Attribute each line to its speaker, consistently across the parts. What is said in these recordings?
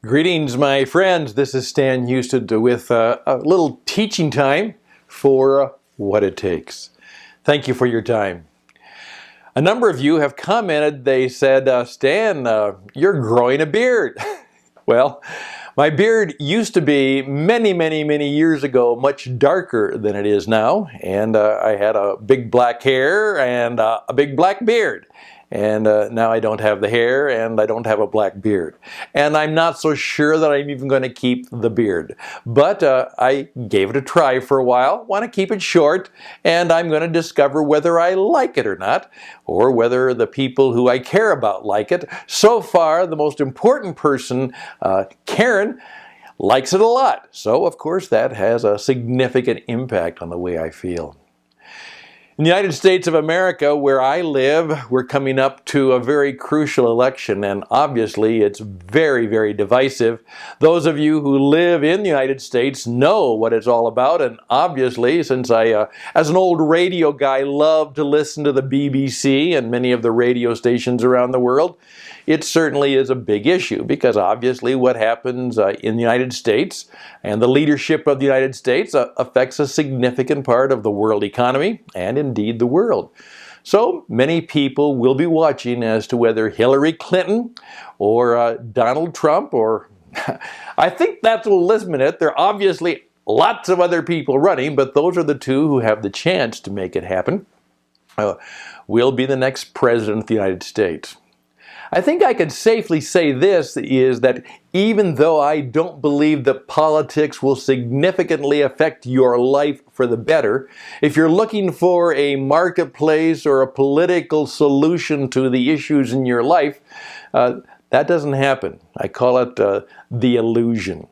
Speaker 1: Greetings, my friends. This is Stan Hustad with a little teaching time for What It Takes. Thank you for your time. A number of you have commented, they said, Stan, you're growing a beard. Well, my beard used to be many years ago much darker than it is now, and I had a big black hair and a big black beard. And now I don't have the hair and I don't have a black beard. And I'm not so sure that I'm even going to keep the beard. But I gave it a try for a while, want to keep it short, and I'm going to discover whether I like it or not, or whether the people who I care about like it. So far, the most important person, Karen, likes it a lot. So, of course, that has a significant impact on the way I feel. In the United States of America, where I live, we're coming up to a very crucial election, and obviously it's very divisive. Those of you who live in the United States know what it's all about, and obviously, since I, as an old radio guy, love to listen to the BBC and many of the radio stations around the world, it certainly is a big issue, because obviously what happens in the United States and the leadership of the United States affects a significant part of the world economy and indeed the world. So many people will be watching as to whether Hillary Clinton or Donald Trump, or I think that's the last minute. There are obviously lots of other people running, but those are the two who have the chance to make it happen, will be the next president of the United States. I think I can safely say this, is that even though I don't believe that politics will significantly affect your life for the better, if you're looking for a marketplace or a political solution to the issues in your life, that doesn't happen. I call it the illusion.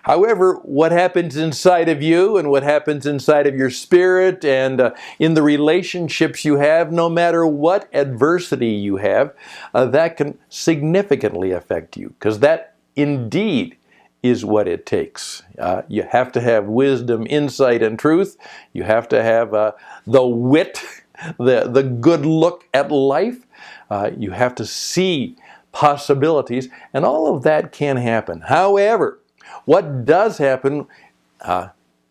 Speaker 1: However, what happens inside of you and what happens inside of your spirit and in the relationships you have, no matter what adversity you have, that can significantly affect you, because that indeed is what it takes. You have to have wisdom, insight, and truth. You have to have the wit, the good look at life. You have to see possibilities, and all of that can happen. However, what does happen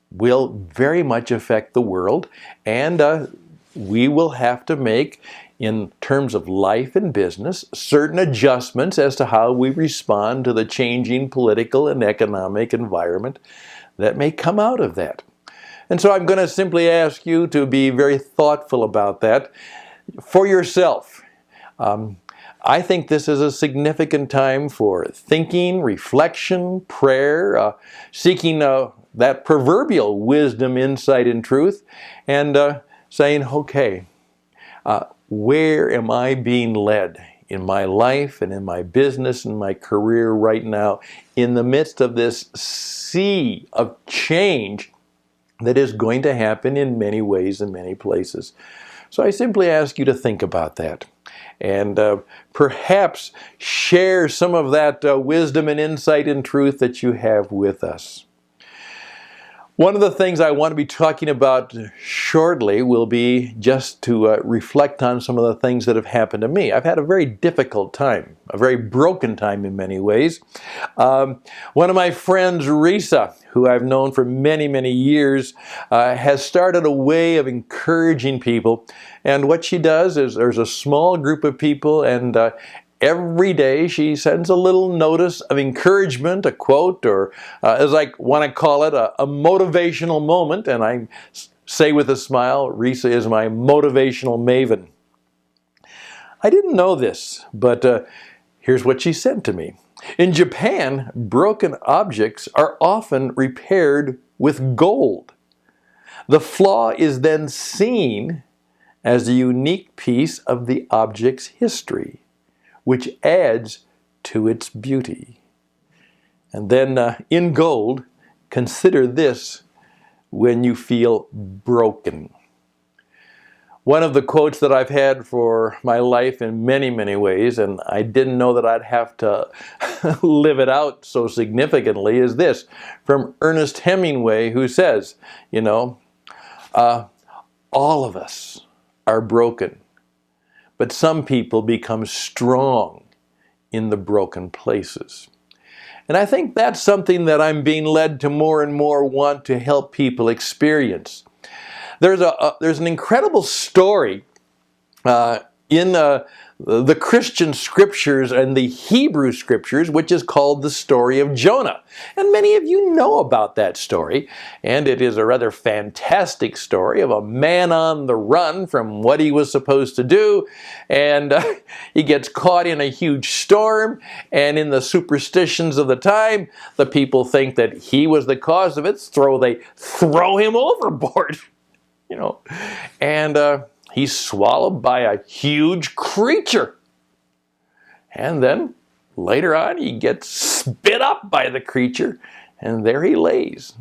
Speaker 1: will very much affect the world, and we will have to make, in terms of life and business, certain adjustments as to how we respond to the changing political and economic environment that may come out of that. And so I'm going to simply ask you to be very thoughtful about that for yourself. I think this is a significant time for thinking, reflection, prayer, seeking that proverbial wisdom, insight, and truth, and saying, okay, where am I being led in my life and in my business and my career right now, in the midst of this sea of change that is going to happen in many ways and many places? So I simply ask you to think about that, and perhaps share some of that wisdom and insight and truth that you have with us. One of the things I want to be talking about shortly will be just to reflect on some of the things that have happened to me. I've had a very difficult time, a very broken time in many ways. One of my friends, Risa, who I've known for many years, has started a way of encouraging people. And what she does is there's a small group of people, and every day she sends a little notice of encouragement, a quote, or as I want to call it, a motivational moment. And I say with a smile, Risa is my motivational maven. I didn't know this, but here's what she sent to me. In Japan, broken objects are often repaired with gold. The flaw is then seen as a unique piece of the object's history, which adds to its beauty. And then in gold, consider this when you feel broken. One of the quotes that I've had for my life in many ways, and I didn't know that I'd have to live it out so significantly, is this, from Ernest Hemingway, who says, you know, all of us are broken, but some people become strong in the broken places. And I think that's something that I'm being led to more and more want to help people experience. There's an incredible story in the Christian scriptures and the Hebrew scriptures, which is called the story of Jonah. And many of you know about that story, and it is a rather fantastic story of a man on the run from what he was supposed to do, and he gets caught in a huge storm, and in the superstitions of the time, the people think that he was the cause of it, they throw him overboard, you know, and he's swallowed by a huge creature. And then later on he gets spit up by the creature, and there he lays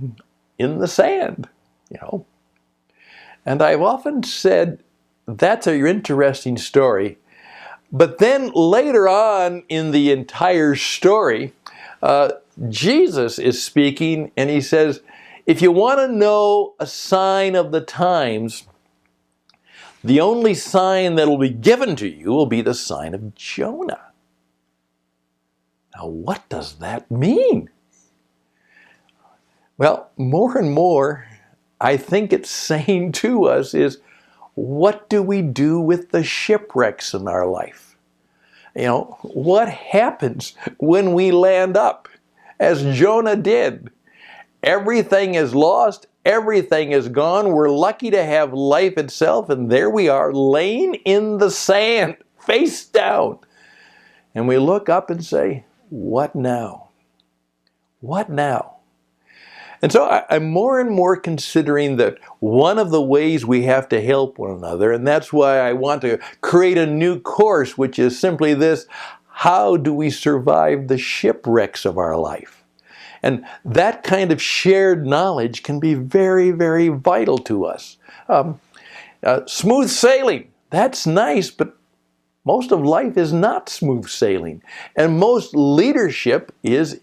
Speaker 1: in the sand, you know. And I've often said that's an interesting story. But then later on in the entire story, Jesus is speaking, and he says, if you want to know a sign of the times, the only sign that will be given to you will be the sign of Jonah. Now, what does that mean? Well, more and more, I think it's saying to us is, what do we do with the shipwrecks in our life? You know, what happens when we land up, as Jonah did? Everything is lost. Everything is gone. We're lucky to have life itself, and there we are laying in the sand, face down. And we look up and say, what now? What now? And so I'm more and more considering that one of the ways we have to help one another, and that's why I want to create a new course, which is simply this: how do we survive the shipwrecks of our life? And that kind of shared knowledge can be very, very vital to us. Smooth sailing, that's nice, but most of life is not smooth sailing. And most leadership is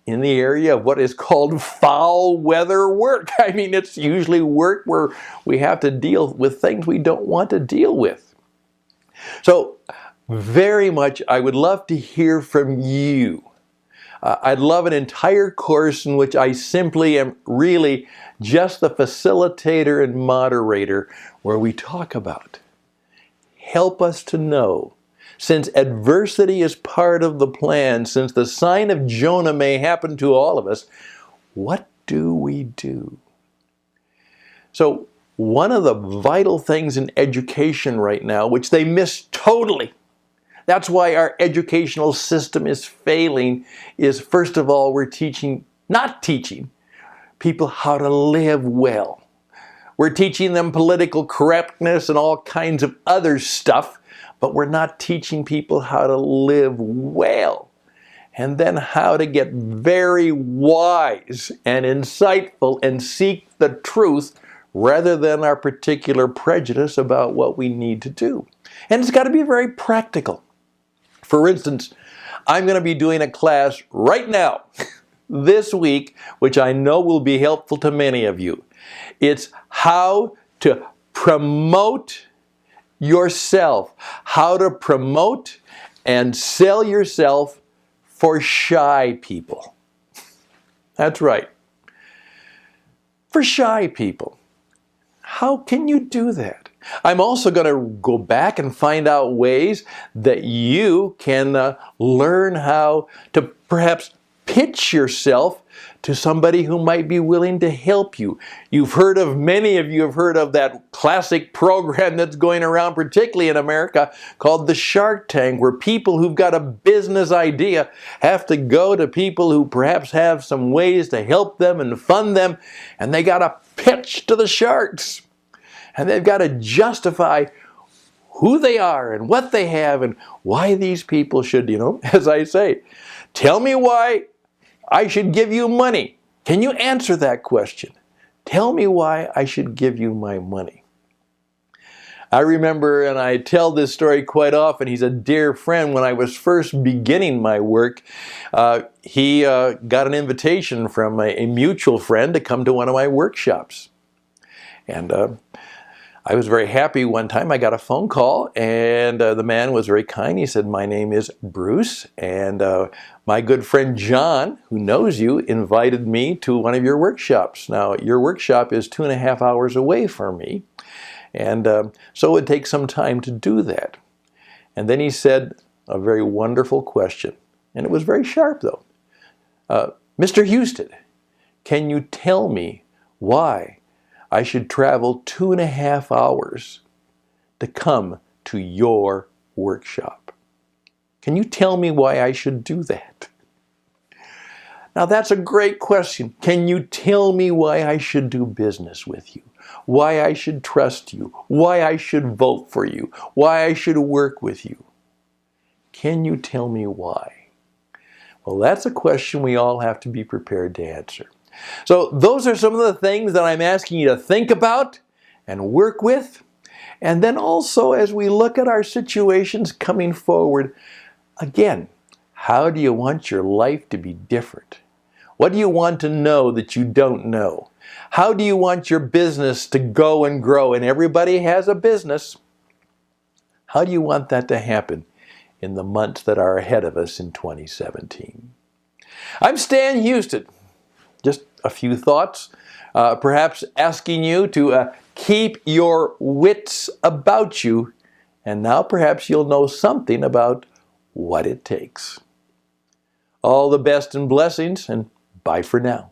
Speaker 1: in the area of what is called foul weather work. I mean, it's usually work where we have to deal with things we don't want to deal with. So, very much, I would love to hear from you. I'd love an entire course in which I simply am really just the facilitator and moderator, where we talk about, help us to know, since adversity is part of the plan, since the sign of Jonah may happen to all of us, what do we do? So one of the vital things in education right now, which they miss totally, that's why our educational system is failing, is first of all, we're not teaching people how to live well. We're teaching them political correctness and all kinds of other stuff, but we're not teaching people how to live well. And then how to get very wise and insightful and seek the truth rather than our particular prejudice about what we need to do. And it's got to be very practical. For instance, I'm going to be doing a class right now, this week, which I know will be helpful to many of you. It's how to promote yourself, how to promote and sell yourself for shy people. That's right. For shy people. How can you do that? I'm also going to go back and find out ways that you can learn how to perhaps pitch yourself to somebody who might be willing to help you. Many of you have heard of that classic program that's going around, particularly in America, called the Shark Tank, where people who've got a business idea have to go to people who perhaps have some ways to help them and fund them, and they got to pitch to the sharks. And they've got to justify who they are and what they have and why these people should, as I say, tell me why I should give you money. Can you answer that question? Tell me why I should give you my money. I remember, and I tell this story quite often, he's a dear friend. When I was first beginning my work, he got an invitation from a mutual friend to come to one of my workshops. And I was very happy one time. I got a phone call, and the man was very kind. He said, "My name is Bruce, and my good friend John, who knows you, invited me to one of your workshops. Now, your workshop is 2.5 hours away from me, and so it would take some time to do that." And then he said a very wonderful question, and it was very sharp, though. "Mr. Hustad, can you tell me why I should travel 2.5 hours to come to your workshop? Can you tell me why I should do that?" Now that's a great question. Can you tell me why I should do business with you? Why I should trust you? Why I should vote for you? Why I should work with you? Can you tell me why? Well, that's a question we all have to be prepared to answer. So those are some of the things that I'm asking you to think about and work with. And then also, as we look at our situations coming forward, again, how do you want your life to be different? What do you want to know that you don't know? How do you want your business to go and grow? And everybody has a business. How do you want that to happen in the months that are ahead of us in 2017? I'm Stan Hustad. Just a few thoughts, perhaps asking you to keep your wits about you, and now perhaps you'll know something about what it takes. All the best and blessings, and bye for now.